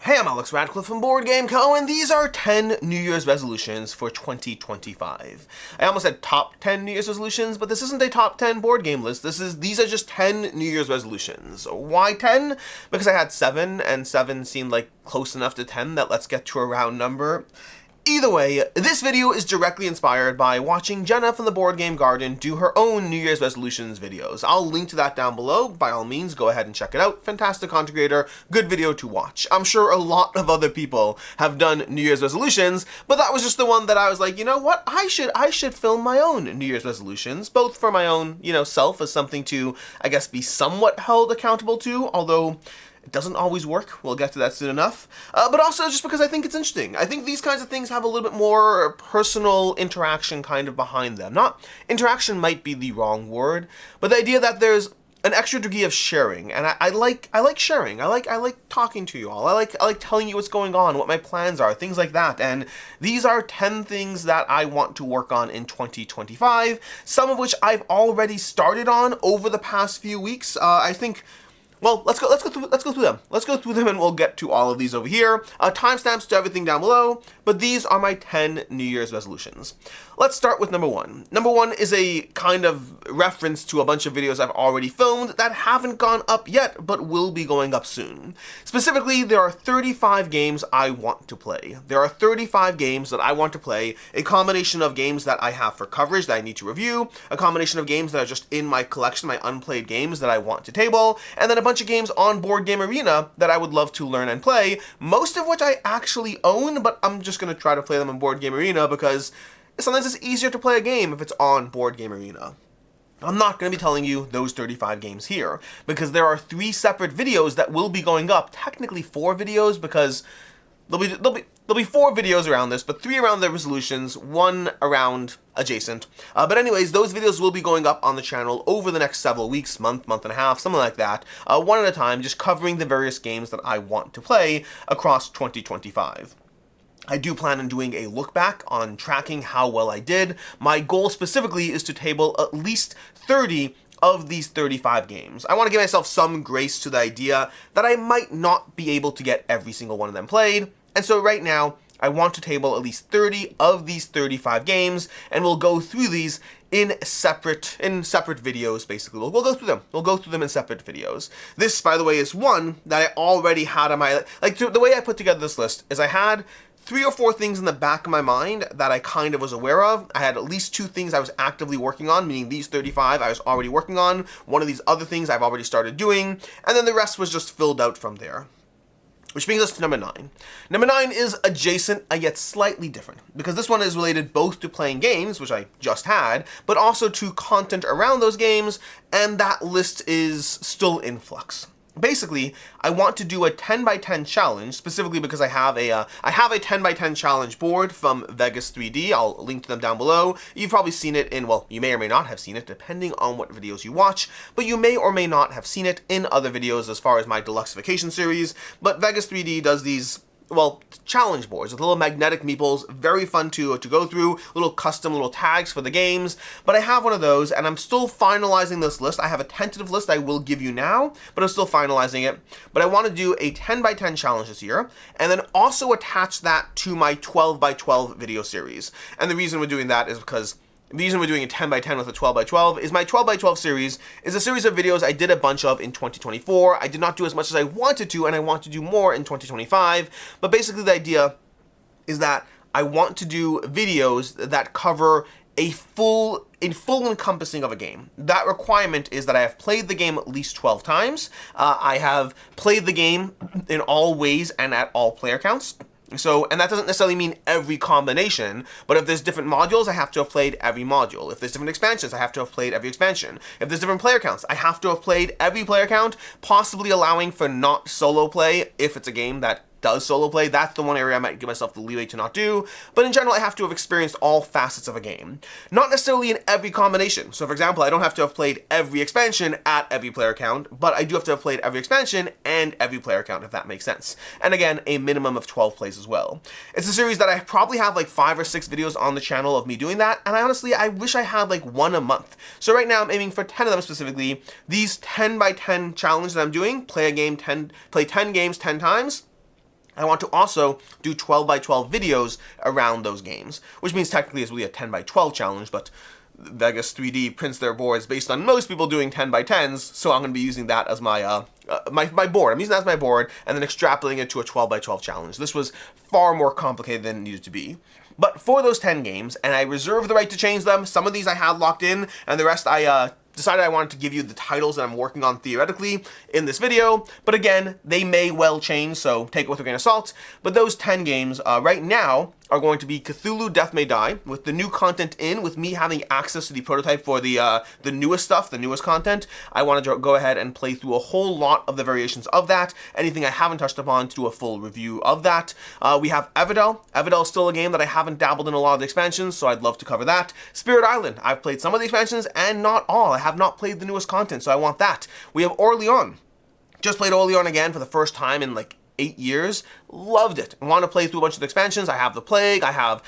Hey, I'm Alex Radcliffe from Board Game Co, and these are 10 New Year's resolutions for 2025. I almost said top 10 New Year's resolutions, but this isn't a top 10 board game list. These are just 10 New Year's resolutions. Why 10? Because I had 7, and 7 seemed like close enough to 10 that let's get to a round number. Either way, this video is directly inspired by watching Jenna from the Board Game Garden do her own New Year's resolutions videos. I'll link to that down below. By all means, go ahead and check it out. Fantastic content creator, good video to watch. I'm sure a lot of other people have done New Year's resolutions, but that was just the one that I was like, you know what? I should film my own New Year's resolutions, both for my own, self as something to, I guess, be somewhat held accountable to, although it doesn't always work. We'll get to that soon enough. But also just because I think it's interesting. I think these kinds of things have a little bit more personal interaction kind of behind them. Not interaction might be the wrong word, but the idea that there's an extra degree of sharing, and I like sharing. I like talking to you all. I like telling you what's going on, what my plans are, things like that. And these are 10 things that I want to work on in 2025. Some of which I've already started on over the past few weeks. I think. Well, let's go through them. Let's go through them and we'll get to all of these over here. Timestamps to everything down below, but these are my 10 New Year's resolutions. Let's start with number 1. Number 1 is a kind of reference to a bunch of videos I've already filmed that haven't gone up yet, but will be going up soon. Specifically, there are 35 games I want to play. There are 35 games that I want to play, a combination of games that I have for coverage that I need to review, a combination of games that are just in my collection, my unplayed games that I want to table, and then a bunch of games on Board Game Arena that I would love to learn and play, most of which I actually own, but I'm just going to try to play them on Board Game Arena because sometimes it's easier to play a game if it's on Board Game Arena. I'm not going to be telling you those 35 games here, because there are 3 separate videos that will be going up, technically 4 videos, because there'll be 4 videos around this, but 3 around the resolutions, 1 around adjacent. But anyways, those videos will be going up on the channel over the next several weeks, month and a half, something like that, one at a time, just covering the various games that I want to play across 2025. I do plan on doing a look back on tracking how well I did. My goal specifically is to table at least 30 of these 35 games. I want to give myself some grace to the idea that I might not be able to get every single one of them played. And so right now, I want to table at least 30 of these 35 games, and we'll go through these in separate videos, basically. We'll go through them. We'll go through them in separate videos. This, by the way, is one that I already had on my, the way I put together this list is I had 3 or 4 things in the back of my mind that I kind of was aware of. I had at least 2 things I was actively working on, meaning these 35 I was already working on. One of these other things I've already started doing, and then the rest was just filled out from there. Which brings us to number 9. Number 9 is adjacent, yet slightly different, because this one is related both to playing games, which I just had, but also to content around those games, and that list is still in flux. Basically, I want to do a 10 by 10 challenge, specifically because I have a 10 by 10 challenge board from Vegas 3D. I'll link to them down below. You've probably seen it in, well, you may or may not have seen it, depending on what videos you watch, but you may or may not have seen it in other videos as far as my Deluxe Vacation series. But Vegas 3D does these, well, challenge boards with little magnetic meeples, very fun to go through, little custom little tags for the games. But I have one of those, and I'm still finalizing this list. I have a tentative list I will give you now, but I'm still finalizing it. But I want to do a 10 by 10 challenge this year, and then also attach that to my 12 by 12 video series. And the reason we're doing that is because the reason we're doing a 10 by 10 with a 12 by 12 is my 12 by 12 series is a series of videos I did a bunch of in 2024. I did not do as much as I wanted to, and I want to do more in 2025. But basically the idea is that I want to do videos that cover a full encompassing of a game. That requirement is that I have played the game at least 12 times. I have played the game in all ways and at all player counts. So, and that doesn't necessarily mean every combination, but if there's different modules, I have to have played every module. If there's different expansions, I have to have played every expansion. If there's different player counts, I have to have played every player count, possibly allowing for not solo play if it's a game that does solo play. That's the one area I might give myself the leeway to not do, but in general I have to have experienced all facets of a game. Not necessarily in every combination. So for example, I don't have to have played every expansion at every player count, but I do have to have played every expansion and every player count, if that makes sense. And again, a minimum of 12 plays as well. It's a series that I probably have like 5 or 6 videos on the channel of me doing that, and I wish I had like 1 a month. So right now I'm aiming for 10 of them specifically. These 10 by 10 challenge that I'm doing, play 10 games 10 times, I want to also do 12 by 12 videos around those games, which means technically it's really a 10 by 12 challenge, but Vegas 3D prints their boards based on most people doing 10 by 10s, so I'm going to be using that as my my board. I'm using that as my board and then extrapolating it to a 12 by 12 challenge. This was far more complicated than it needed to be. But for those 10 games, and I reserve the right to change them, some of these I had locked in, and the rest I decided I wanted to give you the titles that I'm working on theoretically in this video, but again, they may well change, so take it with a grain of salt. But those 10 games right now are going to be Cthulhu Death May Die, with the new content in, with me having access to the prototype for the newest stuff, the newest content. I wanted to go ahead and play through a whole lot of the variations of that, anything I haven't touched upon to do a full review of that. We have Everdell. Everdell is still a game that I haven't dabbled in a lot of the expansions, so I'd love to cover that. Spirit Island. I've played some of the expansions and not all. I have not played the newest content, so I want that. We have Orleans. Just played Orleans again for the first time in like 8 years. Loved it. I want to play through a bunch of the expansions. I have the Plague, I have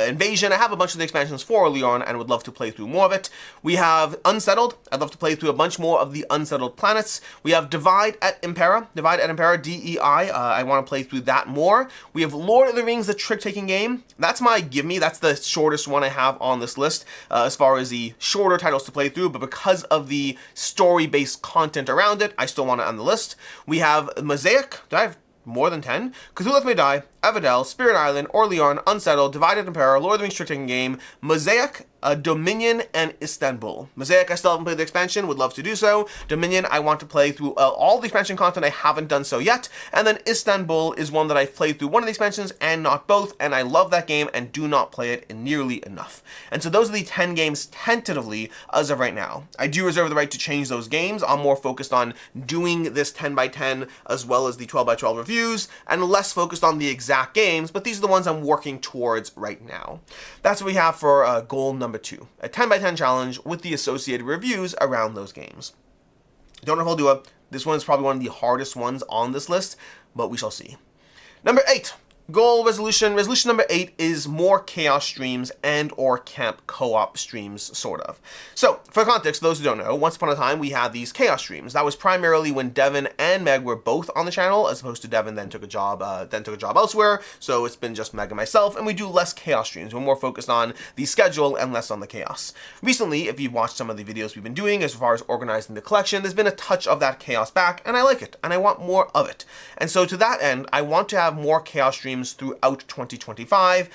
Invasion, I have a bunch of the expansions for Orleans and would love to play through more of it. We have Unsettled. I'd love to play through a bunch more of the Unsettled planets. We have Divide et Impera, DEI. I want to play through that more. We have Lord of the Rings, the trick-taking game. That's my gimme. That's the shortest one I have on this list as far as the shorter titles to play through, but because of the story-based content around it, I still want it on the list. We have Mosaic. Do I have more than 10? Cthulhu Death May Die, Everdell, Spirit Island, Orleans, Unsettled, Divided Empire, Lord of the Rings Trick-Taking Game, Mosaic, Dominion, and Istanbul. Mosaic, I still haven't played the expansion, would love to do so. Dominion, I want to play through all the expansion content, I haven't done so yet. And then Istanbul is one that I've played through one of the expansions and not both, and I love that game and do not play it nearly enough. And so those are the 10 games tentatively as of right now. I do reserve the right to change those games. I'm more focused on doing this 10 by 10 as well as the 12 by 12 reviews, and less focused on the exact games, but these are the ones I'm working towards right now. That's what we have for goal number 2, a 10 by 10 challenge with the associated reviews around those games. Don't know if I'll do it. This one is probably one of the hardest ones on this list, but we shall see. Number 8. Goal resolution. Resolution number 8 is more chaos streams and or camp co-op streams, sort of. So, for context, those who don't know, once upon a time we had these chaos streams. That was primarily when Devin and Meg were both on the channel, as opposed to Devin then took a job elsewhere. So it's been just Meg and myself, and we do less chaos streams. We're more focused on the schedule and less on the chaos. Recently, if you've watched some of the videos we've been doing as far as organizing the collection, there's been a touch of that chaos back, and I like it, and I want more of it. And so to that end, I want to have more chaos streams throughout 2025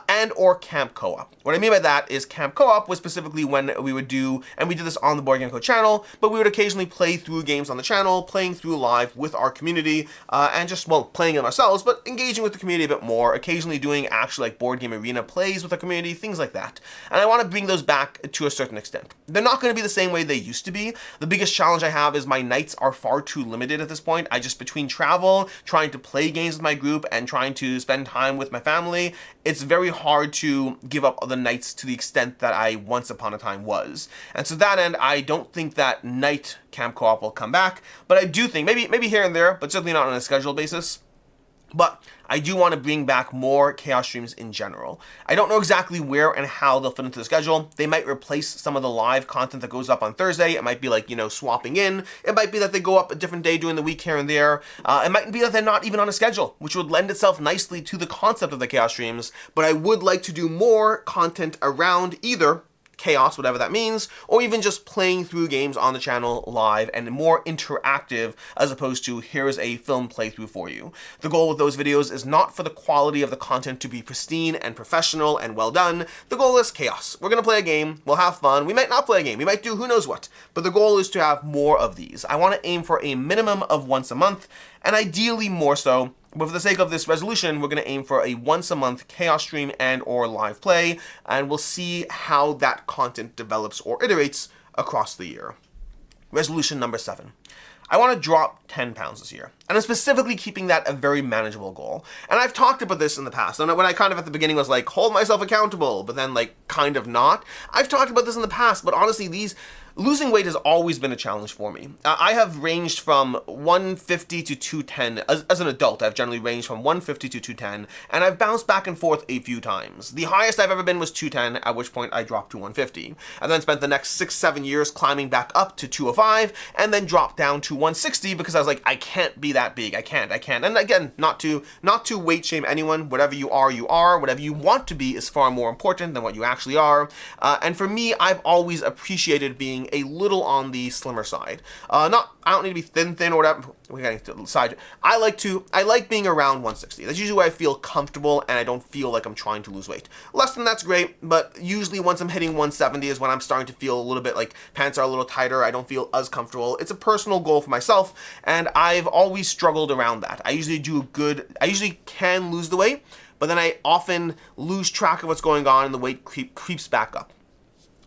and or camp co-op. What I mean by that is camp co-op was specifically when we would do, and we did this on the Board Game Co channel, but we would occasionally play through games on the channel, playing through live with our community, and just, well, playing them ourselves, but engaging with the community a bit more, occasionally doing actually like board game arena plays with the community, things like that. And I want to bring those back to a certain extent. They're not going to be the same way they used to be. The biggest challenge I have is my nights are far too limited at this point. I just, between travel, trying to play games with my group, and trying to spend time with my family, it's very hard to give up the nights to the extent that I once upon a time was. And so that end, I don't think that night camp co-op will come back, but I do think, maybe here and there, but certainly not on a scheduled basis. But I do want to bring back more chaos streams in general. I don't know exactly where and how they'll fit into the schedule. They might replace some of the live content that goes up on Thursday. It might be like, swapping in. It might be that they go up a different day during the week here and there. It might be that they're not even on a schedule, which would lend itself nicely to the concept of the chaos streams. But I would like to do more content around either chaos, whatever that means, or even just playing through games on the channel live and more interactive as opposed to here's a film playthrough for you. The goal with those videos is not for the quality of the content to be pristine and professional and well done. The goal is chaos. We're going to play a game, we'll have fun, we might not play a game, we might do who knows what, but the goal is to have more of these. I want to aim for a minimum of once a month, and ideally more so. But for the sake of this resolution, we're going to aim for a once a month chaos stream and or live play, and we'll see how that content develops or iterates across the year. Resolution number 7. I want to drop 10 pounds this year. And I'm specifically keeping that a very manageable goal. And I've talked about this in the past. And when I kind of at the beginning was like, hold myself accountable, but then like kind of not. I've talked about this in the past, but honestly, losing weight has always been a challenge for me. I have ranged from 150 to 210. As an adult, I've generally ranged from 150 to 210, and I've bounced back and forth a few times. The highest I've ever been was 210, at which point I dropped to 150. I then spent the next 6-7 years climbing back up to 205, and then dropped down to 160 because I was like, I can't be that that big. I can't. And again, not to weight shame anyone. Whatever you are, you are. Whatever you want to be is far more important than what you actually are. And for me, I've always appreciated being a little on the slimmer side. I don't need to be thin or whatever. We're getting to the side. I like being around 160. That's usually where I feel comfortable and I don't feel like I'm trying to lose weight. Less than that's great, but usually once I'm hitting 170 is when I'm starting to feel a little bit like pants are a little tighter. I don't feel as comfortable. It's a personal goal for myself, and I've always struggled around that. I usually can lose the weight, but then I often lose track of what's going on and the weight creeps back up.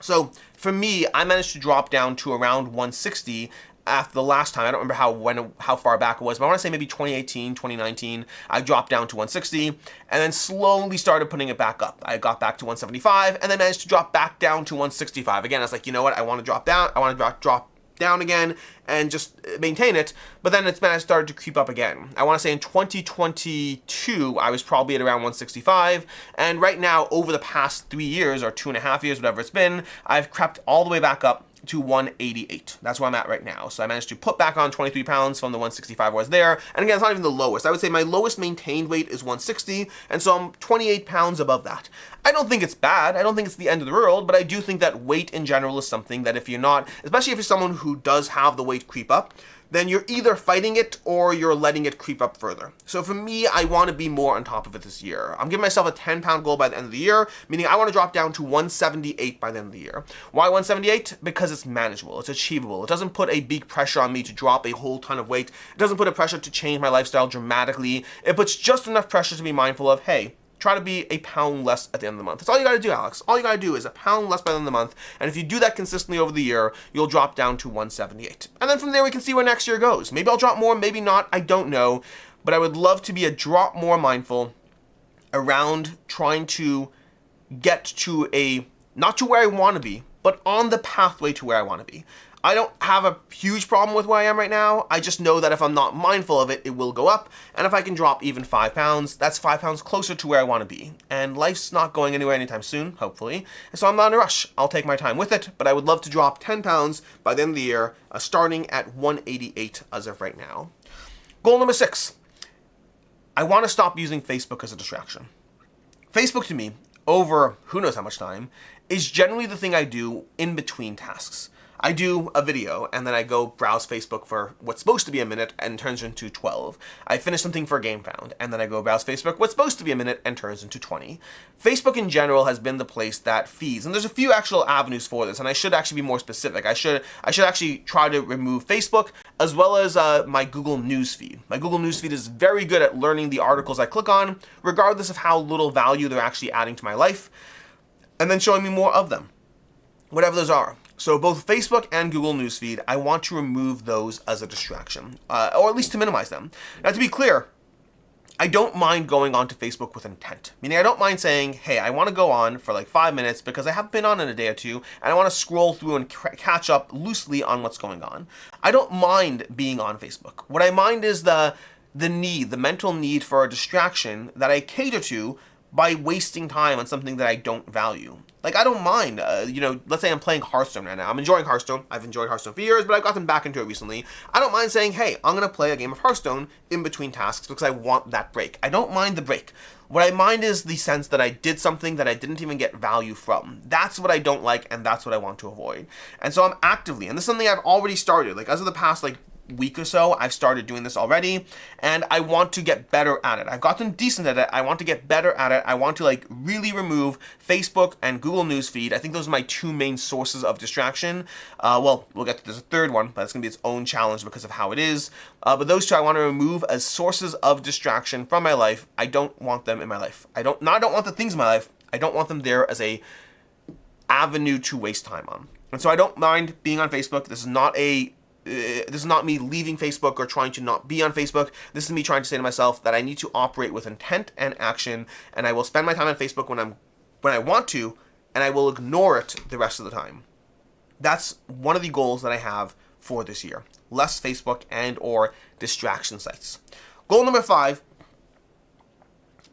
So for me, I managed to drop down to around 160 after the last time. I don't remember how far back it was, but I want to say maybe 2018, 2019, I dropped down to 160 and then slowly started putting it back up. I got back to 175 and then managed to drop back down to 165. Again, I was like, you know what? I want to drop down. I want to drop down again and just maintain it, but then it's started to creep up again. I want to say in 2022 I was probably at around 165, and right now over the past 3 years or 2.5 years, whatever it's been, I've crept all the way back up to 188. That's where I'm at right now. So I managed to put back on 23 pounds from the 165 I was there. And again, it's not even the lowest. I would say my lowest maintained weight is 160, and so I'm 28 pounds above that. I don't think it's bad. I don't think it's the end of the world, but I do think that weight in general is something that if you're not, especially if you're someone who does have the weight creep up, then you're either fighting it or you're letting it creep up further. So for me, I want to be more on top of it this year. I'm giving myself a 10-pound goal by the end of the year, meaning I want to drop down to 178 by the end of the year. Why 178? Because it's manageable, it's achievable. It doesn't put a big pressure on me to drop a whole ton of weight. It doesn't put a pressure to change my lifestyle dramatically. It puts just enough pressure to be mindful of, hey, try to be a pound less at the end of the month. That's all you gotta do, Alex. All you gotta do is a pound less by the end of the month, and if you do that consistently over the year, you'll drop down to 178. And then from there, we can see where next year goes. Maybe I'll drop more, maybe not, I don't know, but I would love to be a drop more mindful around trying to get to not to where I wanna be, but on the pathway to where I wanna be. I don't have a huge problem with where I am right now. I just know that if I'm not mindful of it, it will go up. And if I can drop even 5 pounds, that's 5 pounds closer to where I want to be. And life's not going anywhere anytime soon, hopefully. And so I'm not in a rush. I'll take my time with it, but I would love to drop 10 pounds by the end of the year, starting at 188 as of right now. Goal number 6. I want to stop using Facebook as a distraction. Facebook to me, over who knows how much time, is generally the thing I do in between tasks. I do a video and then I go browse Facebook for what's supposed to be a minute and turns into 12. I finish something for GameFound and then I go browse Facebook, what's supposed to be a minute and turns into 20. Facebook in general has been the place that feeds, and there's a few actual avenues for this, and I should actually be more specific. I should actually try to remove Facebook as well as my Google News feed. My Google News feed is very good at learning the articles I click on, regardless of how little value they're actually adding to my life, and then showing me more of them, whatever those are. So both Facebook and Google Newsfeed, I want to remove those as a distraction, or at least to minimize them. Now, to be clear, I don't mind going onto Facebook with intent. Meaning I don't mind saying, hey, I want to go on for like 5 minutes because I haven't been on in a day or two, and I want to scroll through and catch up loosely on what's going on. I don't mind being on Facebook. What I mind is the mental need for a distraction that I cater to by wasting time on something that I don't value. Like, I don't mind, let's say I'm playing Hearthstone right now. I'm enjoying Hearthstone. I've enjoyed Hearthstone for years, but I've gotten back into it recently. I don't mind saying, hey, I'm going to play a game of Hearthstone in between tasks because I want that break. I don't mind the break. What I mind is the sense that I did something that I didn't even get value from. That's what I don't like, and that's what I want to avoid. And so I'm actively, and this is something I've already started, like as of the past week or so, I've started doing this already, and I want to get better at it. I've gotten decent at it. I want to get better at it. I want to really remove Facebook and Google Newsfeed. I think those are my two main sources of distraction. Well, we'll get to this third one, but it's going to be its own challenge because of how it is. But those two I want to remove as sources of distraction from my life. I don't want them in my life. I don't want the things in my life. I don't want them there as a avenue to waste time on. And so I don't mind being on Facebook. This is not me leaving Facebook or trying to not be on Facebook. This is me trying to say to myself that I need to operate with intent and action, and I will spend my time on Facebook when I want to, and I will ignore it the rest of the time. That's one of the goals that I have for this year. Less Facebook and or distraction sites. Goal number 5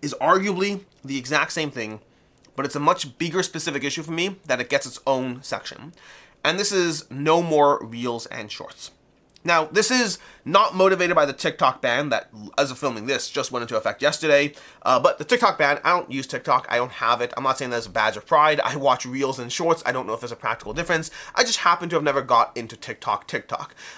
is arguably the exact same thing, but it's a much bigger specific issue for me that it gets its own section. And this is no more reels and shorts. Now, this is not motivated by the TikTok ban that, as of filming this, just went into effect yesterday. But the TikTok ban, I don't use TikTok. I don't have it. I'm not saying that's a badge of pride. I watch Reels and Shorts. I don't know if there's a practical difference. I just happen to have never got into TikTok.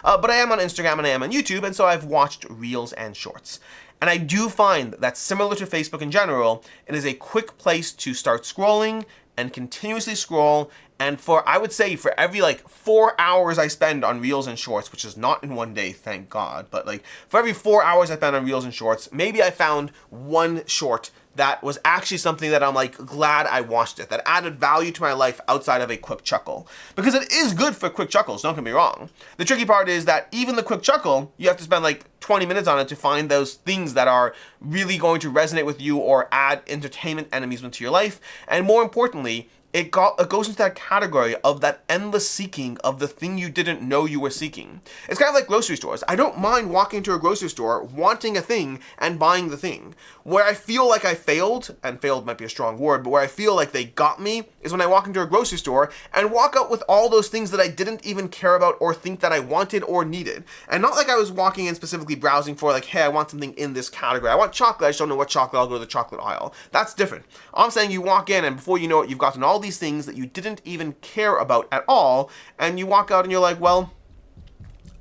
But I am on Instagram and I am on YouTube, and so I've watched Reels and Shorts. And I do find that similar to Facebook in general, it is a quick place to start scrolling and continuously scroll. And I would say for every 4 hours I spend on Reels and Shorts, which is not in one day, thank God, but for every 4 hours I spend on Reels and Shorts, maybe I found one short that was actually something that I'm glad I watched it, that added value to my life outside of a quick chuckle. Because it is good for quick chuckles, don't get me wrong. The tricky part is that even the quick chuckle, you have to spend 20 minutes on it to find those things that are really going to resonate with you or add entertainment enemies into your life. And more importantly, it goes into that category of that endless seeking of the thing you didn't know you were seeking. It's kind of like grocery stores. I don't mind walking into a grocery store, wanting a thing, and buying the thing. Where I feel like I failed, and failed might be a strong word, but where I feel like they got me, is when I walk into a grocery store and walk out with all those things that I didn't even care about or think that I wanted or needed. And not like I was walking in specifically browsing for hey, I want something in this category. I want chocolate, I just don't know what chocolate, I'll go to the chocolate aisle. That's different. I'm saying you walk in and before you know it, you've gotten all these things that you didn't even care about at all, and you walk out and you're like, well,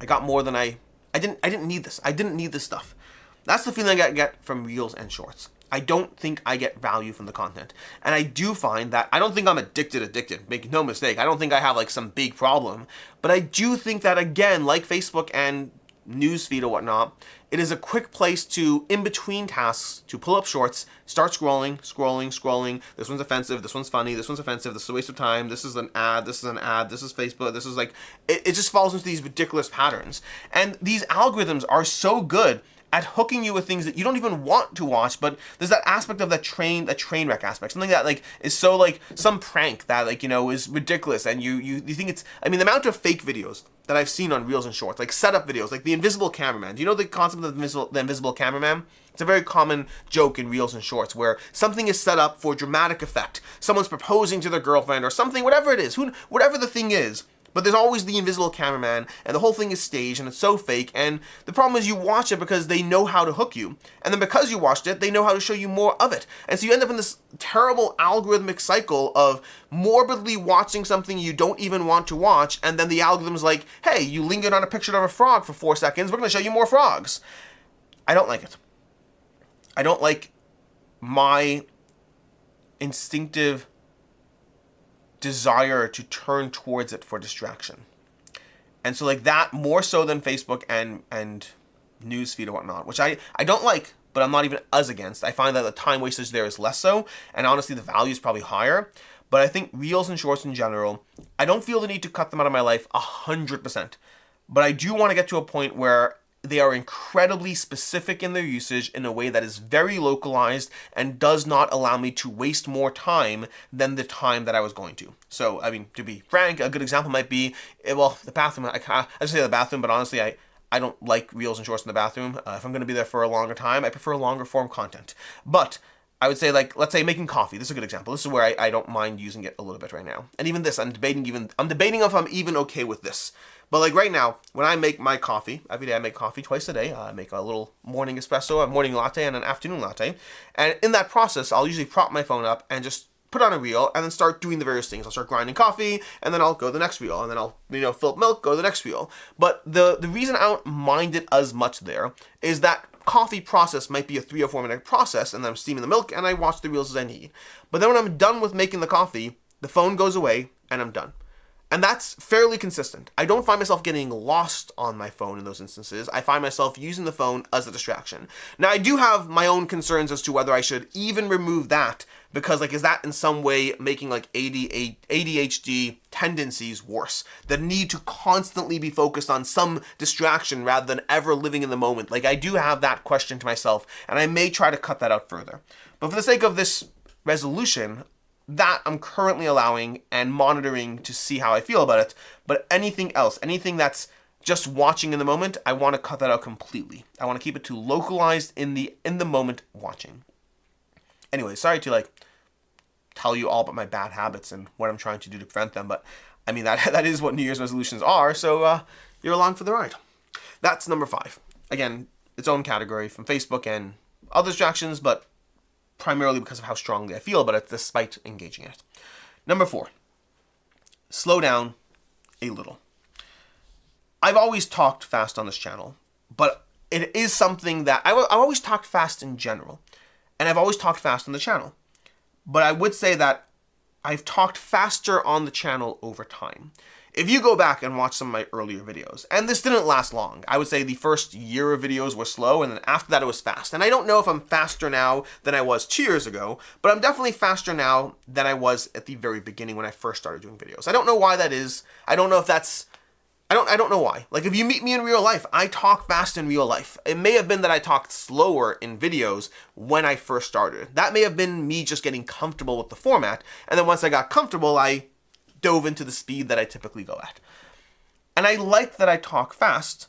I got more than I didn't need this. I didn't need this stuff. That's the feeling I get from Reels and Shorts. I don't think I get value from the content. And I do find that I don't think I'm addicted. Make no mistake. I don't think I have some big problem. But I do think that, again, like Facebook and newsfeed or whatnot, it is a quick place to, in between tasks, to pull up shorts, start scrolling. This one's offensive, this one's funny, this one's offensive, this is a waste of time, this is an ad, this is Facebook, this is it just falls into these ridiculous patterns. And these algorithms are so good at hooking you with things that you don't even want to watch, but there's that aspect of that train wreck aspect, something that is so some prank that is ridiculous, and you think it's, I mean, the amount of fake videos that I've seen on Reels and Shorts, setup videos, the invisible cameraman. Do you know the concept of the invisible cameraman? It's a very common joke in Reels and Shorts where something is set up for dramatic effect. Someone's proposing to their girlfriend or something, whatever it is, whatever the thing is. But there's always the invisible cameraman, and the whole thing is staged, and it's so fake, and the problem is you watch it because they know how to hook you, and then because you watched it, they know how to show you more of it. And so you end up in this terrible algorithmic cycle of morbidly watching something you don't even want to watch, and then the algorithm's like, hey, you lingered on a picture of a frog for 4 seconds, we're going to show you more frogs. I don't like it. I don't like my instinctive desire to turn towards it for distraction. And so that more so than Facebook and newsfeed or whatnot, which I don't like, but I'm not even as against. I find that the time wastage there is less so, and honestly the value is probably higher. But I think Reels and Shorts in general, I don't feel the need to cut them out of my life 100%. But I do want to get to a point where they are incredibly specific in their usage in a way that is very localized and does not allow me to waste more time than the time that I was going to. So, I mean, to be frank, a good example might be, well, the bathroom. I just say the bathroom, but honestly, I don't like Reels and Shorts in the bathroom. If I'm going to be there for a longer time, I prefer longer form content. But I would say, let's say making coffee. This is a good example. This is where I don't mind using it a little bit right now. And even this, I'm debating if I'm even okay with this. But right now, when I make my coffee, every day I make coffee twice a day. I make a little morning espresso, a morning latte, and an afternoon latte. And in that process, I'll usually prop my phone up and just put on a reel and then start doing the various things. I'll start grinding coffee, and then I'll go to the next reel, and then I'll fill up milk, go to the next reel. But the reason I don't mind it as much there is that coffee process might be a 3 or 4 minute process, and then I'm steaming the milk and I watch the reels as I need. But then when I'm done with making the coffee, the phone goes away and I'm done. And that's fairly consistent. I don't find myself getting lost on my phone in those instances. I find myself using the phone as a distraction. Now, I do have my own concerns as to whether I should even remove that, because is that in some way making ADHD tendencies worse? The need to constantly be focused on some distraction rather than ever living in the moment. I do have that question to myself, and I may try to cut that out further. But for the sake of this resolution, that I'm currently allowing and monitoring to see how I feel about it. But anything else, anything that's just watching in the moment, I want to cut that out completely. I want to keep it to localized in the moment watching. Anyway, sorry to tell you all about my bad habits and what I'm trying to do to prevent them, but I mean that is what New Year's resolutions are, so you're along for the ride. That's number 5. Again, its own category from Facebook and other distractions, but primarily because of how strongly I feel about it, despite engaging in it. Number 4, slow down a little. I've always talked fast on this channel, but it is something that I've always talked fast in general, and I've always talked fast on the channel. But I would say that I've talked faster on the channel over time. If you go back and watch some of my earlier videos, and this didn't last long, I would say the first year of videos were slow, and then after that it was fast. And I don't know if I'm faster now than I was 2 years ago, but I'm definitely faster now than I was at the very beginning when I first started doing videos. I don't know why that is. I don't know if that's... I don't know why. Like, if you meet me in real life, I talk fast in real life. It may have been that I talked slower in videos when I first started. That may have been me just getting comfortable with the format, and then once I got comfortable, I dove into the speed that I typically go at. And I like that I talk fast,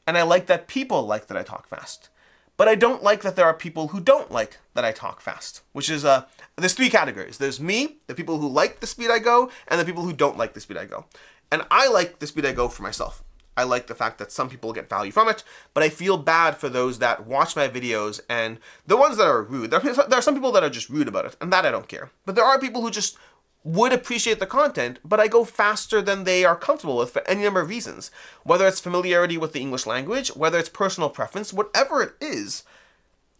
and I like that people like that I talk fast. But I don't like that there are people who don't like that I talk fast, which is, there's 3 categories. There's me, the people who like the speed I go, and the people who don't like the speed I go. And I like the speed I go for myself. I like the fact that some people get value from it, but I feel bad for those that watch my videos and the ones that are rude. There are some people that are just rude about it, and that I don't care. But there are people who just would appreciate the content, but I go faster than they are comfortable with for any number of reasons. Whether it's familiarity with the English language, whether it's personal preference, whatever it is,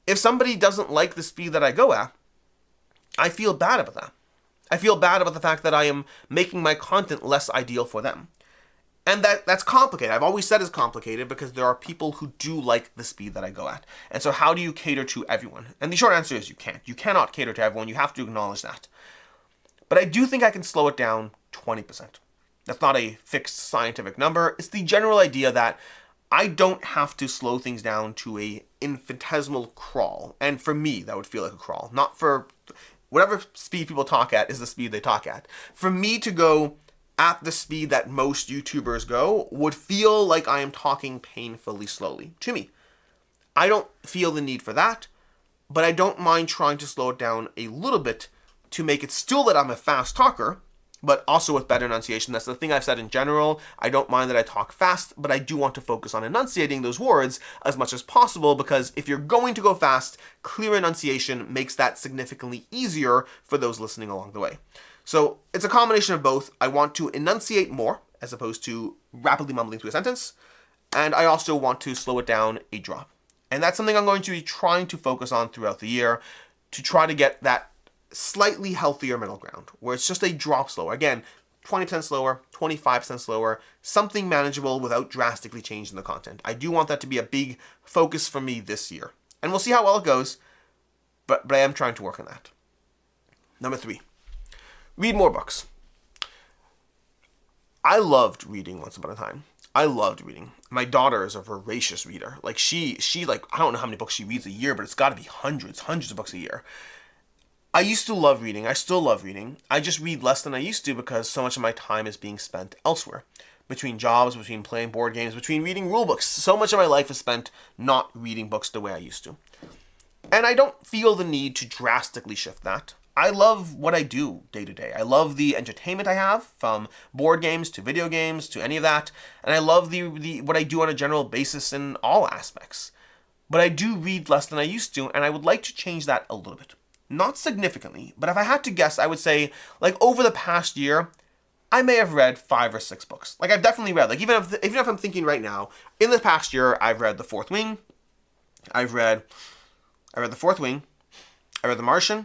if somebody doesn't like the speed that I go at, I feel bad about that. I feel bad about the fact that I am making my content less ideal for them. And that's complicated. I've always said it's complicated because there are people who do like the speed that I go at. And so how do you cater to everyone? And the short answer is you can't. You cannot cater to everyone. You have to acknowledge that. But I do think I can slow it down 20%. That's not a fixed scientific number. It's the general idea that I don't have to slow things down to a infinitesimal crawl. And for me, that would feel like a crawl. Not for... Whatever speed people talk at is the speed they talk at. For me to go at the speed that most YouTubers go would feel like I am talking painfully slowly to me. I don't feel the need for that, but I don't mind trying to slow it down a little bit to make it still that I'm a fast talker, but also with better enunciation. That's the thing I've said in general. I don't mind that I talk fast, but I do want to focus on enunciating those words as much as possible, because if you're going to go fast, clear enunciation makes that significantly easier for those listening along the way. So it's a combination of both. I want to enunciate more as opposed to rapidly mumbling through a sentence, and I also want to slow it down a drop. And that's something I'm going to be trying to focus on throughout the year to try to get that slightly healthier middle ground, where it's just a drop slower. Again, 20% slower, 25% slower, something manageable without drastically changing the content. I do want that to be a big focus for me this year. And we'll see how well it goes, but I am trying to work on that. Number 3, read more books. I loved reading once upon a time. I loved reading. My daughter is a voracious reader. Like she like, I don't know how many books she reads a year, but it's got to be hundreds of books a year. I used to love reading. I still love reading. I just read less than I used to because so much of my time is being spent elsewhere. Between jobs, between playing board games, between reading rule books. So much of my life is spent not reading books the way I used to. And I don't feel the need to drastically shift that. I love what I do day to day. I love the entertainment I have, from board games to video games to any of that. And I love the what I do on a general basis in all aspects. But I do read less than I used to, and I would like to change that a little bit. Not significantly, but if I had to guess, I would say, like, over the past year, I may have read 5 or 6 books. Like, I've definitely read, like, even if I'm thinking right now, in the past year, I've read The Fourth Wing, I read The Fourth Wing, I read The Martian,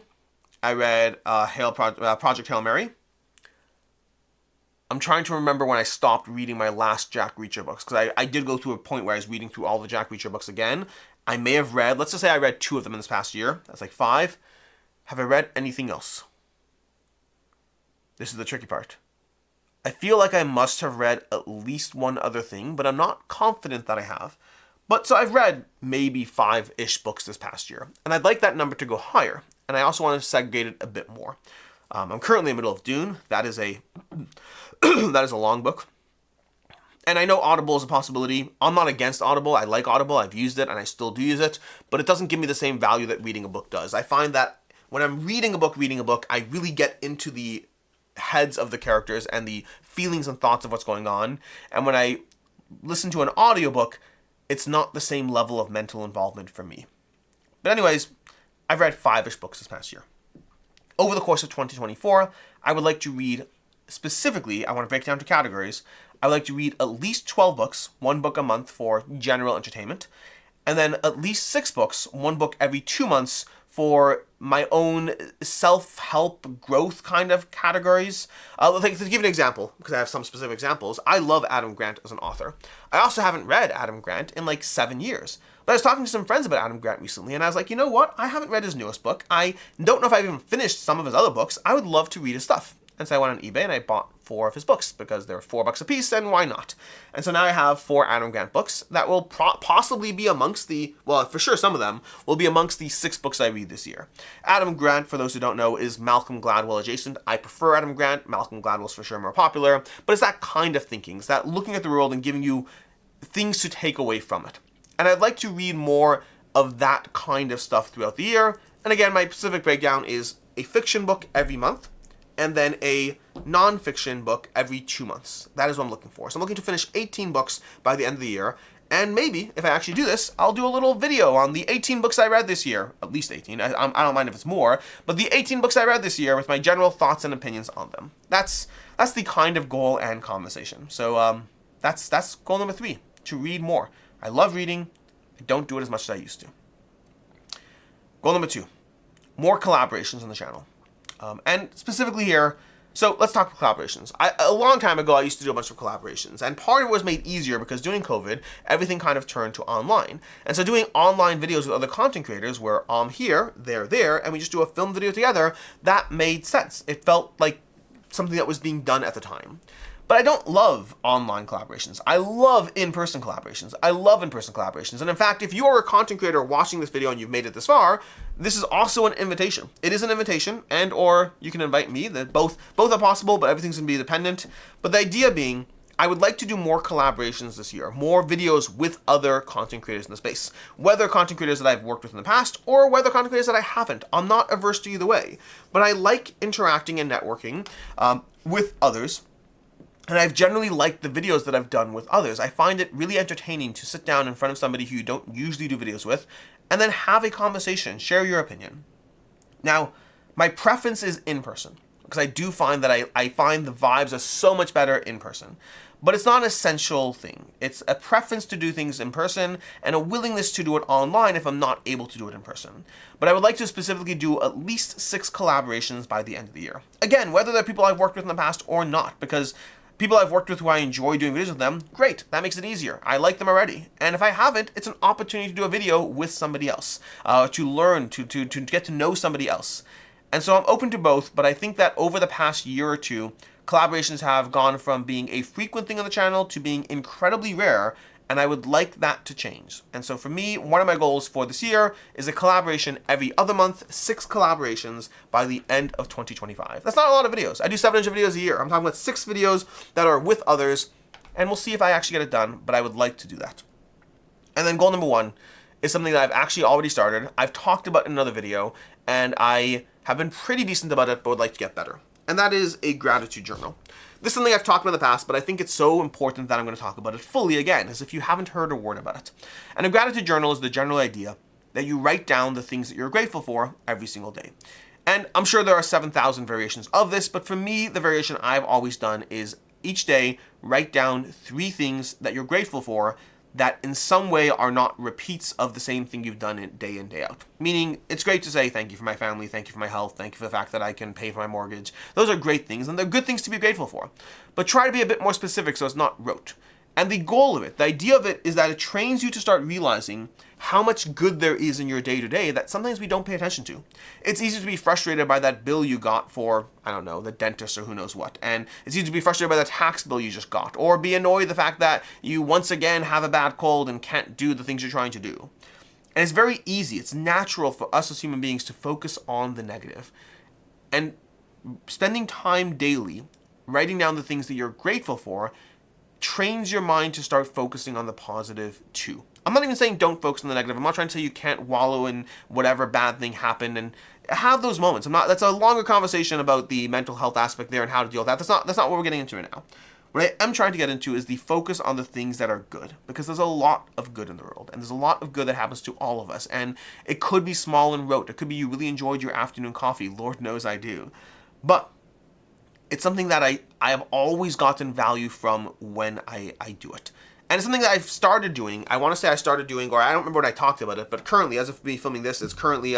I read Project Hail Mary. I'm trying to remember when I stopped reading my last Jack Reacher books, because I did go through a point where I was reading through all the Jack Reacher books again. I may have read, let's just say I read 2 of them in this past year. That's like 5. Have I read anything else? This is the tricky part. I feel like I must have read at least one other thing, but I'm not confident that I have. But so I've read maybe 5-ish books this past year, and I'd like that number to go higher. And I also want to segregate it a bit more. I'm currently in the middle of Dune. That is a that is a long book. And I know Audible is a possibility. I'm not against Audible. I like Audible. I've used it, and I still do use it. But it doesn't give me the same value that reading a book does. I find that when I'm reading a book, I really get into the heads of the characters and the feelings and thoughts of what's going on. And when I listen to an audiobook, it's not the same level of mental involvement for me. But anyways, I've read 5-ish books this past year. Over the course of 2024, I would like to read, specifically, I want to break down to categories. I would like to read at least 12 books, 1 book a month for general entertainment, and then at least 6 books, 1 book every 2 months for my own self-help growth kind of categories. To give you an example, because I have some specific examples, I love Adam Grant as an author. I also haven't read Adam Grant in like 7 years. But I was talking to some friends about Adam Grant recently, and I was like, you know what? I haven't read his newest book. I don't know if I've even finished some of his other books. I would love to read his stuff. And so I went on eBay and I bought 4 of his books because they're $4 a piece, and why not? And so now I have 4 Adam Grant books that will possibly be amongst the, well, for sure some of them will be amongst the 6 books I read this year. Adam Grant, for those who don't know, is Malcolm Gladwell adjacent. I prefer Adam Grant. Malcolm Gladwell's for sure more popular, but it's that kind of thinking. It's that looking at the world and giving you things to take away from it. And I'd like to read more of that kind of stuff throughout the year. And again, my specific breakdown is a fiction book every month, and then a non-fiction book every 2 months. That is what I'm looking for. So I'm looking to finish 18 books by the end of the year. And maybe, if I actually do this, I'll do a little video on the 18 books I read this year. At least 18. I don't mind if it's more. But the 18 books I read this year with my general thoughts and opinions on them. That's the kind of goal and conversation. So that's goal number 3. To read more. I love reading. I don't do it as much as I used to. Goal number 2. More collaborations on the channel. And specifically here, so let's talk collaborations. A long time ago, I used to do a bunch of collaborations, and part of it was made easier because during COVID, everything kind of turned to online. And so doing online videos with other content creators where I'm here, they're there, and we just do a film video together, that made sense. It felt like something that was being done at the time. But I don't love online collaborations. I love in-person collaborations. And in fact, if you are a content creator watching this video and you've made it this far, this is also an invitation. It is an invitation, and or you can invite me. That both are possible, but everything's gonna be dependent. But the idea being, I would like to do more collaborations this year, more videos with other content creators in the space. Whether content creators that I've worked with in the past, or whether content creators that I haven't. I'm not averse to either way. But I like interacting and networking with others. And I've generally liked the videos that I've done with others. I find it really entertaining to sit down in front of somebody who you don't usually do videos with, and then have a conversation, share your opinion. Now, my preference is in person, because I do find that I find the vibes are so much better in person. But it's not an essential thing. It's a preference to do things in person and a willingness to do it online if I'm not able to do it in person. But I would like to specifically do at least 6 collaborations by the end of the year. Again, whether they're people I've worked with in the past or not, because people I've worked with who I enjoy doing videos with them, great, that makes it easier. I like them already. And if I haven't, it's an opportunity to do a video with somebody else, to learn, to get to know somebody else. And so I'm open to both, but I think that over the past year or two, collaborations have gone from being a frequent thing on the channel to being incredibly rare, and I would like that to change. And so for me, one of my goals for this year is a collaboration every other month, 6 collaborations by the end of 2025. That's not a lot of videos. I do 700 videos a year. I'm talking about 6 videos that are with others, and we'll see if I actually get it done, but I would like to do that. And then goal number 1 is something that I've actually already started. I've talked about in another video, and I have been pretty decent about it, but would like to get better. And that is a gratitude journal. This is something I've talked about in the past, but I think it's so important that I'm going to talk about it fully again, as if you haven't heard a word about it. And a gratitude journal is the general idea that you write down the things that you're grateful for every single day. And I'm sure there are 7,000 variations of this, but for me, the variation I've always done is each day write down 3 things that you're grateful for that in some way are not repeats of the same thing you've done day in, day out. Meaning, it's great to say thank you for my family, thank you for my health, thank you for the fact that I can pay for my mortgage. Those are great things, and they're good things to be grateful for. But try to be a bit more specific so it's not rote. And the goal of it, the idea of it, is that it trains you to start realizing how much good there is in your day-to-day that sometimes we don't pay attention to. It's easy to be frustrated by that bill you got for, I don't know, the dentist or who knows what. And it's easy to be frustrated by the tax bill you just got. Or be annoyed the fact that you once again have a bad cold and can't do the things you're trying to do. And it's very easy, it's natural for us as human beings to focus on the negative. And spending time daily writing down the things that you're grateful for trains your mind to start focusing on the positive too. I'm not even saying don't focus on the negative. I'm not trying to say you can't wallow in whatever bad thing happened and have those moments. That's a longer conversation about the mental health aspect there and how to deal with that. That's not what we're getting into right now. What I am trying to get into is the focus on the things that are good, because there's a lot of good in the world, and there's a lot of good that happens to all of us, and it could be small and rote. It could be you really enjoyed your afternoon coffee. Lord knows I do. But it's something that I have always gotten value from when I do it. And it's something that I've started doing. I want to say I started doing, or I don't remember when I talked about it, but currently, as of me filming this, it's currently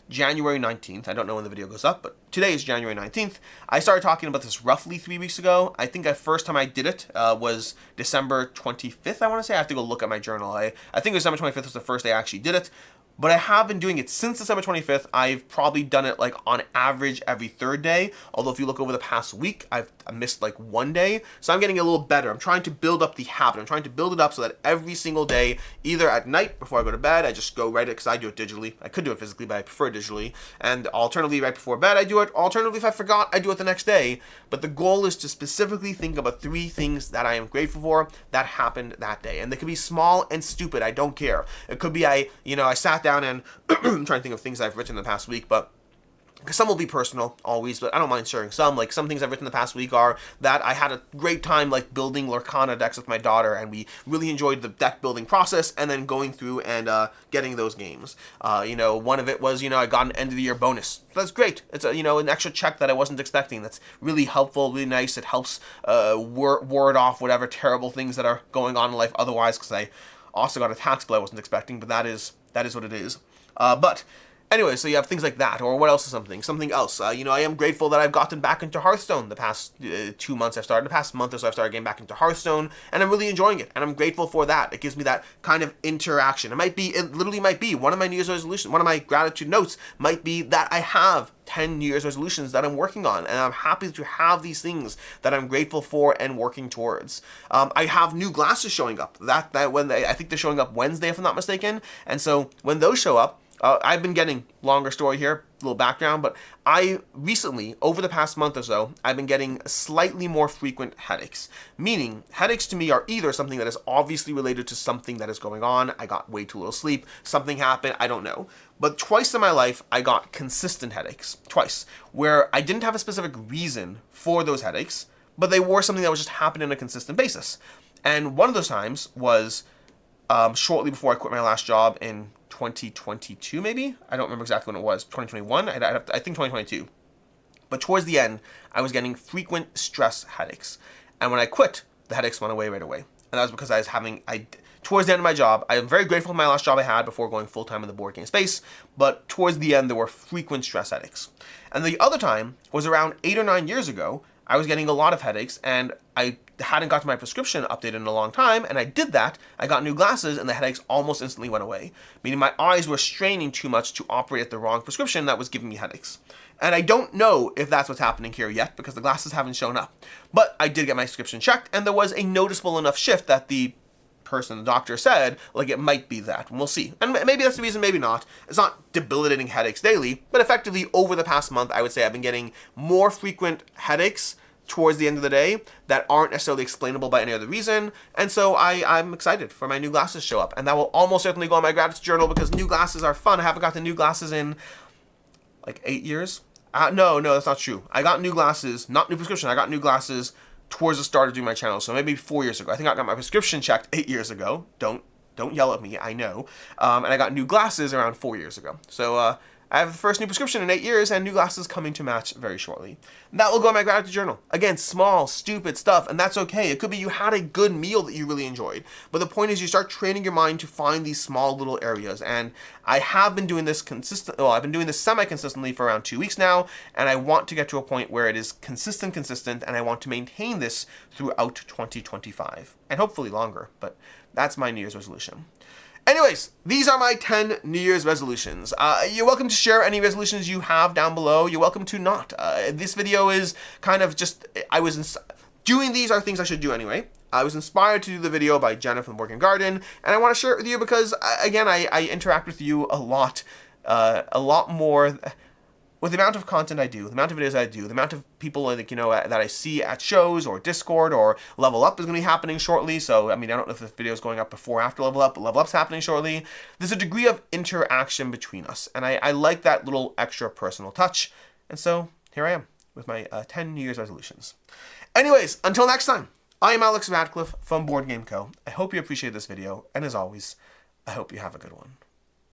January 19th. I don't know when the video goes up, but today is January 19th. I started talking about this roughly 3 weeks ago. I think the first time I did it was December 25th, I want to say. I have to go look at my journal. I think December 25th was the first day I actually did it. But I have been doing it since December 25th. I've probably done it like on average every third day. Although if you look over the past week, I missed like one day. So I'm getting a little better. I'm trying to build up the habit. I'm trying to build it up so that every single day, either at night before I go to bed, I just go write it because I do it digitally. I could do it physically, but I prefer digitally. And alternatively, right before bed, I do it. Alternatively, if I forgot, I do it the next day. But the goal is to specifically think about 3 things that I am grateful for that happened that day. And they could be small and stupid. I don't care. It could be I sat down and I'm trying to think of things I've written in the past week, but because some will be personal always, but I don't mind sharing some. Like some things I've written in the past week are that I had a great time like building Lorcana decks with my daughter, and we really enjoyed the deck building process and then going through and getting those games. One of it was, I got an end of the year bonus. That's great. It's an extra check that I wasn't expecting. That's really helpful, really nice. It helps ward off whatever terrible things that are going on in life otherwise, because I also got a tax bill I wasn't expecting, but that is what it is. But anyway, so you have things like that, or what else is something else. I am grateful that I've gotten back into Hearthstone the past 2 months. The past month or so I've started getting back into Hearthstone, and I'm really enjoying it, and I'm grateful for that. It gives me that kind of interaction. It literally might be one of my New Year's resolutions, one of my gratitude notes might be that I have 10 New Year's resolutions that I'm working on, and I'm happy to have these things that I'm grateful for and working towards. I have new glasses showing up. I think they're showing up Wednesday, if I'm not mistaken, and so when those show up, I've been getting, longer story here, a little background, but I recently, over the past month or so, I've been getting slightly more frequent headaches. Meaning, headaches to me are either something that is obviously related to something that is going on, I got way too little sleep, something happened, I don't know. But twice in my life, I got consistent headaches. Twice. Where I didn't have a specific reason for those headaches, but they were something that was just happening on a consistent basis. And one of those times was shortly before I quit my last job in 2022, maybe? I don't remember exactly when it was. 2021? I think 2022. But towards the end, I was getting frequent stress headaches. And when I quit, the headaches went away right away. And that was because towards the end of my job, I am very grateful for my last job I had before going full-time in the board game space, but towards the end, there were frequent stress headaches. And the other time was around 8 or 9 years ago. I was getting a lot of headaches, and I hadn't gotten my prescription updated in a long time, and I did that. I got new glasses, and the headaches almost instantly went away, meaning my eyes were straining too much to operate at the wrong prescription that was giving me headaches. And I don't know if that's what's happening here yet, because the glasses haven't shown up. But I did get my prescription checked, and there was a noticeable enough shift that the doctor said, like, it might be that, and we'll see. And maybe that's the reason, maybe not. It's not debilitating headaches daily, but effectively over the past month, I would say I've been getting more frequent headaches towards the end of the day that aren't necessarily explainable by any other reason, and so I'm excited for my new glasses to show up, and that will almost certainly go on my gratitude journal, because new glasses are fun. I haven't got the new glasses in like 8 years. No, that's not true. I got new glasses, not new prescription, I got new glasses towards the start of doing my channel, so maybe 4 years ago. I think I got my prescription checked 8 years ago. Don't yell at me, I know. And I got new glasses around 4 years ago. So I have the first new prescription in 8 years, and new glasses coming to match very shortly. That will go in my gratitude journal. Again, small, stupid stuff, and that's okay. It could be you had a good meal that you really enjoyed. But the point is you start training your mind to find these small little areas. And I have been doing this I've been doing this semi-consistently for around 2 weeks now, and I want to get to a point where it is consistent, and I want to maintain this throughout 2025. And hopefully longer, but that's my New Year's resolution. Anyways, these are my 10 New Year's resolutions. You're welcome to share any resolutions you have down below. You're welcome to not. This video is kind of just, doing these are things I should do anyway. I was inspired to do the video by Jenna from the Board Game Garden, and I want to share it with you because, again, I interact with you a lot more. With the amount of content I do, the amount of videos I do, the amount of people that I see at shows or Discord or Level Up is going to be happening shortly. So, I don't know if this video is going up before or after Level Up, but Level Up's happening shortly. There's a degree of interaction between us, and I like that little extra personal touch. And so, here I am with my 10 New Year's resolutions. Anyways, until next time, I'm Alex Radcliffe from Board Game Co. I hope you appreciate this video, and as always, I hope you have a good one.